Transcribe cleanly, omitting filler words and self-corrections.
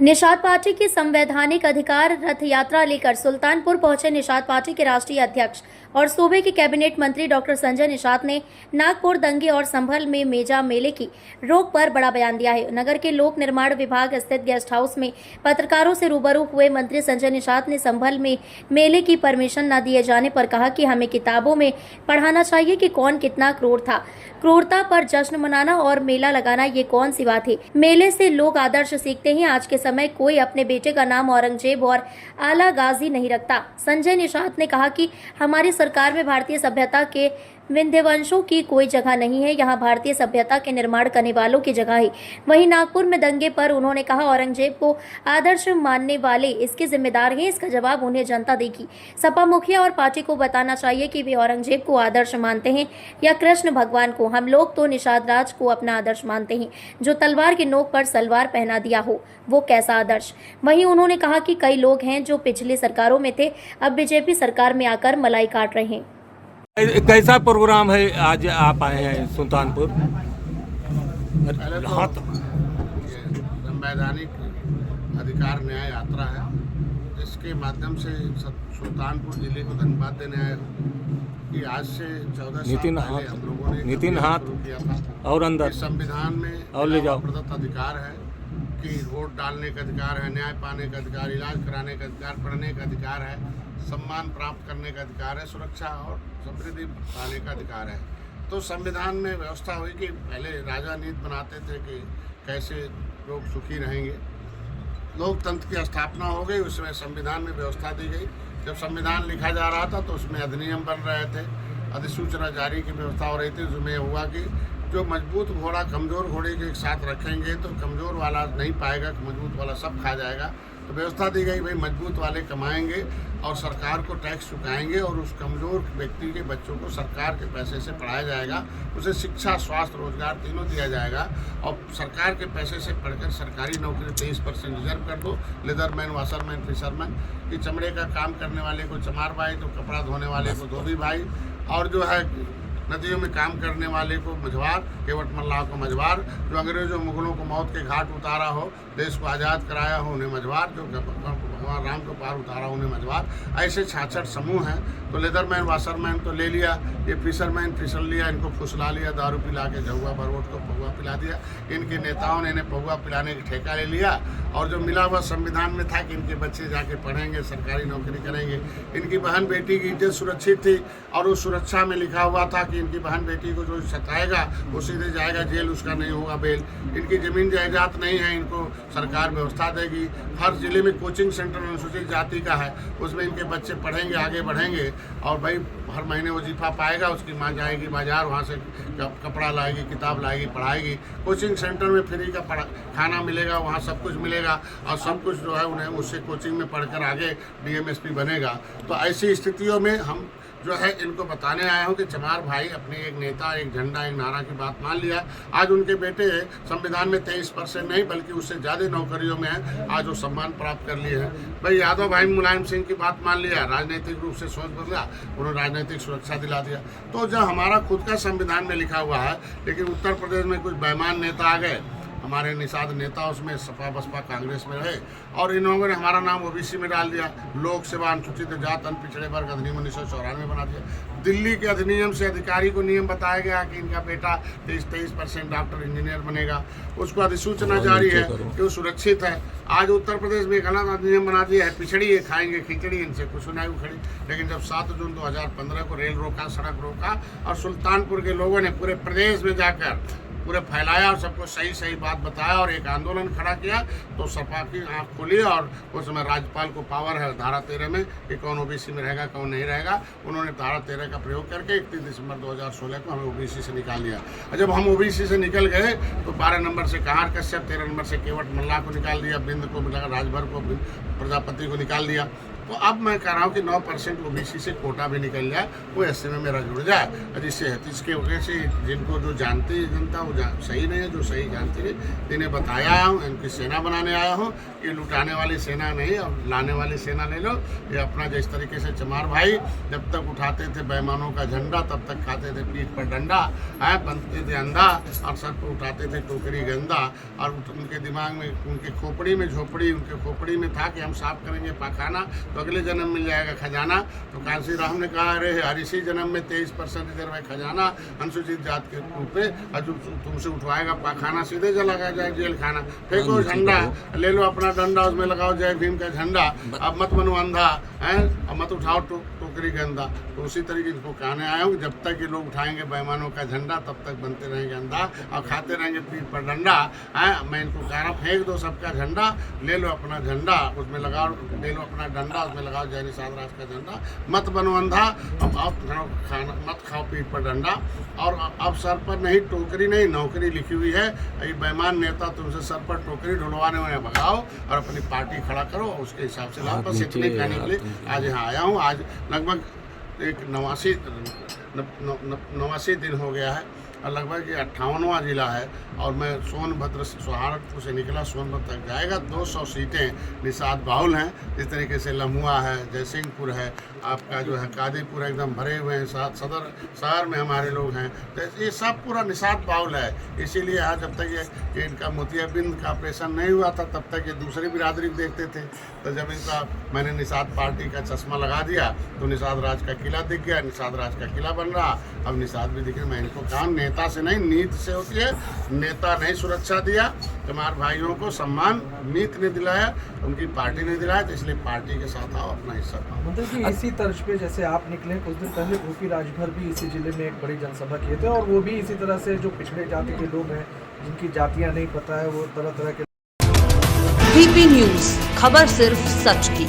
Nishad party की संवैधानिक अधिकार रथ यात्रा लेकर सुल्तानपुर पहुंचे निषाद पार्टी के राष्ट्रीय अध्यक्ष और सूबे के कैबिनेट मंत्री डॉक्टर संजय निषाद ने नागपुर दंगे और संभल में मेजा मेले की रोक पर बड़ा बयान दिया है। नगर के लोक निर्माण विभाग स्थित गेस्ट हाउस में पत्रकारों से रूबरू हुए मंत्री संजय निषाद ने संभल में मेले की परमिशन न दिए जाने पर कहा कि हमें किताबों में पढ़ाना चाहिए कि कौन कितना क्रूर था। क्रूरता पर जश्न मनाना और मेला लगाना ये कौन सी बात है। मेले से लोग आदर्श सीखते हैं। आज के समय कोई अपने बेटे का नाम औरंगजेब और आला गाजी नहीं रखता। संजय निषाद ने कहा कि हमारी सरकार में भारतीय सभ्यता के विंध्यवंशों की कोई जगह नहीं है, यहाँ भारतीय सभ्यता के निर्माण करने वालों की जगह है। वहीं नागपुर में दंगे पर उन्होंने कहा औरंगजेब को आदर्श मानने वाले इसके जिम्मेदार हैं, इसका जवाब उन्हें जनता देगी। सपा मुखिया और पार्टी को बताना चाहिए कि वे औरंगजेब को आदर्श मानते हैं या कृष्ण भगवान को। हम लोग तो निषाद राज को अपना आदर्श मानते हैं। जो तलवार की नोक पर सलवार पहना दिया हो वो कैसा आदर्श। वहीं उन्होंने कहा कि कई लोग हैं जो पिछली सरकारों में थे, अब बीजेपी सरकार में आकर मलाई काट रहे हैं। कैसा प्रोग्राम है आज आप आए हैं सुल्तानपुर? हाँ, संवैधानिक अधिकार न्याय यात्रा है। इसके माध्यम से सुल्तानपुर जिले को धन्यवाद देने आए कि आज से 14 साल पहले हम लोगों ने नितिन हाथ शुरू किया था और अंदर संविधान में और ले जाओ प्रदत्त अधिकार है कि वोट डालने का अधिकार है, न्याय पाने का अधिकार, इलाज कराने का अधिकार, पढ़ने का अधिकार है, सम्मान प्राप्त करने का अधिकार है, सुरक्षा और समृद्धि पाने का अधिकार है। तो संविधान में व्यवस्था हुई कि पहले राजा नीति बनाते थे कि कैसे लोग सुखी रहेंगे। लोकतंत्र की स्थापना हो गई, उसमें संविधान में व्यवस्था दी गई। जब संविधान लिखा जा रहा था तो उसमें अधिनियम बन रहे थे, अधिसूचना जारी की व्यवस्था हो रही थी। उसमें हुआ कि जो मजबूत घोड़ा कमज़ोर घोड़े के एक साथ रखेंगे तो कमज़ोर वाला नहीं पाएगा, मजबूत वाला सब खा जाएगा। तो व्यवस्था दी गई भाई मजबूत वाले कमाएंगे और सरकार को टैक्स चुकाएंगे और उस कमज़ोर व्यक्ति के बच्चों को सरकार के पैसे से पढ़ाया जाएगा, उसे शिक्षा, स्वास्थ्य, रोजगार तीनों दिया जाएगा। और सरकार के पैसे से पढ़कर सरकारी नौकरी 23% रिजर्व कर दो। लेदरमैन, वाशरमैन, फिशरमैन कि चमड़े का काम करने वाले को चमार भाई, तो कपड़ा धोने वाले को धोबी भाई, और जो है नदियों में काम करने वाले को मझवार, केवट मल्लाह को मझवार, जो अंग्रेजों मुगलों को मौत के घाट उतारा हो, देश को आज़ाद कराया हो उन्हें मझवार, जो भगवान राम को पार उतारा उन्हें मझवार। ऐसे 66 समूह हैं। तो लेदरमैन, वाशरमैन तो ले लिया, ये फिशरमैन फिसल लिया, इनको फुसला लिया, दारू पिला के झुआ भरवोट को पहुआ पिला दिया। इनके नेताओं ने इन्हें पहुआ पिलाने की ठेका ले लिया और जो मिला हुआ संविधान में था कि इनके बच्चे जाके पढ़ेंगे, सरकारी नौकरी करेंगे। इनकी बहन बेटी की इज्जत सुरक्षित थी और उस सुरक्षा में लिखा हुआ था कि इनकी बहन बेटी को जो सताएगा वो सीधे जाएगा जेल, उसका नहीं होगा बेल। इनकी ज़मीन जायदाद नहीं है, इनको सरकार व्यवस्था देगी। हर जिले में कोचिंग सेंटर अनुसूचित जाति का है, उसमें इनके बच्चे पढ़ेंगे, आगे बढ़ेंगे और भाई हर महीने वजीफा पाएगा। उसकी माँ जाएगी बाजार, वहाँ से कपड़ा लाएगी, किताब लाएगी, पढ़ाएगी। कोचिंग सेंटर में फ्री का खाना मिलेगा, वहाँ सब कुछ मिलेगा और सब कुछ जो है उन्हें उससे कोचिंग में पढ़कर आगे DMSP बनेगा। तो ऐसी स्थितियों में हम जो है इनको बताने आया हूँ कि चमार भाई अपने एक नेता, एक झंडा, एक नारा की बात मान लिया। आज उनके बेटे संविधान में 23% नहीं बल्कि उससे ज़्यादा नौकरियों में है, आज वो सम्मान प्राप्त कर लिए हैं। भाई यादव भाई मुलायम सिंह की बात मान लिया, राजनीतिक रूप से सोच बदला, उन्होंने राजनीतिक सुरक्षा दिला दिया। तो जब हमारा खुद का संविधान में लिखा हुआ है, लेकिन उत्तर प्रदेश में कुछ बेईमान नेता आ गए, हमारे निषाद नेता उसमें सपा बसपा कांग्रेस में रहे और इन लोगों ने हमारा नाम OBC में डाल दिया। लोक सेवा अनुसूचित जात पिछड़े वर्ग अधिनियम 1994 बना दिया। दिल्ली के अधिनियम से अधिकारी को नियम बताया गया कि इनका बेटा 23% डॉक्टर, इंजीनियर बनेगा। उसको अधिसूचना जारी है कि वो सुरक्षित है। आज उत्तर प्रदेश में गलत अधिनियम बना दिया है, पिछड़ी है, खाएंगे खिचड़ी, इनसे कुछ नहीं उखड़ी। लेकिन जब 7 जून 2015 को रेल रोका, सड़क रोका और सुल्तानपुर के लोगों ने पूरे प्रदेश में जाकर पूरे फैलाया और सबको सही सही बात बताया और एक आंदोलन खड़ा किया, तो सपा की आँख खुली और उस समय राज्यपाल को पावर है धारा 13 में कि कौन OBC में रहेगा, कौन नहीं रहेगा। उन्होंने धारा 13 का प्रयोग करके 31 दिसंबर 2016 को हमें OBC से निकाल दिया। और जब हम OBC से निकल गए तो 12 नंबर से कहार कश्यप, 13 नंबर से केवट मल्लाह को निकाल दिया, बिंद को मिला, राजभर को, प्रजापति को निकाल दिया। तो अब मैं कह रहा हूँ कि 9% ओबीसी से कोटा भी निकल जाए, वो एससी में मेरा जुड़ जाए, और जिससे इसके वजह से जिनको जो जानती है जनता वो सही नहीं है, जो सही जानती नहीं, इन्हें बताया हूँ, इनकी सेना बनाने आया हूँ। ये लुटाने वाली सेना नहीं, अब लाने वाली सेना ले लो। ये अपना जिस तरीके से चमार भाई जब तक उठाते थे बेईमानों का झंडा, तब तक खाते थे पीठ पर डंडा, बनते थे अंधा, और सर पर उठाते थे टोकरी गंदा, और उनके दिमाग में, उनके खोपड़ी में झोपड़ी, उनके खोपड़ी में था कि हम साफ करेंगे पाखाना तो अगले जन्म मिल जाएगा खजाना। तो कांसी राम ने कहा, अरे हर इसी जन्म में 23% इधर में खजाना अनुसूचित जात के रूप में, और जो तुमसे उठवाएगा पाखाना सीधे चला जाए जेल खाना। फेंको झंडा, ले लो अपना डंडा, उसमें लगाओ जय भीम का झंडा, अब मत बनो अंधा है, अब मत उठाओ टोकरी गंदा। तो उसी तरीके को कहने आया हूँ, जब तक ये लोग उठाएंगे बेईमानों का झंडा तब तक बनते रहेंगे अंधा और खाते रहेंगे पीठ पर डंडा। मैं इनको कह रहा हूँ, फेंक दो सबका झंडा, ले लो अपना झंडा, उसमें लगाओ, ले लो अपना डंडा, उसमें लगाओ जय निषाद राज का झंडा, मत बनो अंधा, अब खाना मत खाओ पीठ पर डंडा। और अब सर पर नहीं टोकरी नहीं नौकरी लिखी हुई है, ये बेईमान नेता तुमसे सर पर टोकरी ढुलवाने में भगाओ और अपनी पार्टी खड़ा करो, उसके हिसाब से लाओ। बस इतने कहने के लिए आज यहाँ आया हूँ। आज लगभग एक 89 दिन हो गया है, और लगभग ये 58वां जिला है, और मैं सोनभद्र सहारनपुर से निकला, सोनभद्र तक जाएगा। 200 सीटें निषाद बाहुल हैं, इस तरीके से लम्हुआ है, जयसिंहपुर है, आपका जो है कादीपुर एकदम भरे हुए हैं, सदर शहर में हमारे लोग हैं, तो ये सब पूरा निषाद बाहुल है। इसीलिए आज जब तक ये इनका मोतियाबिंद का ऑपरेशन नहीं हुआ था तब तक ये दूसरी बिरादरी को देखते थे। तो जब इनका मैंने निषाद पार्टी का चश्मा लगा दिया तो निषाद राज का किला दिख गया, निषाद राज का किला बन रहा, अब निषाद भी दिख रहे। मैं इनको कहा, नेता से नहीं नीति से होती है, नेता नहीं सुरक्षा दिया, हमारे भाइयों को सम्मान नीति ने दिलाया, उनकी पार्टी ने दिलाया, तो इसलिए पार्टी के साथ आओ, अपना हिस्सा पाओ। मतलब कि इसी तर्ज पे जैसे आप निकले कुछ दिन पहले, ओपी राजभर भी इसी जिले में एक बड़ी जनसभा किए थे, और वो भी इसी तरह से जो पिछड़े जाति के लोग हैं जिनकी जातियां नहीं पता है, वो तरह तरह के। VP न्यूज़, खबर सिर्फ सच की।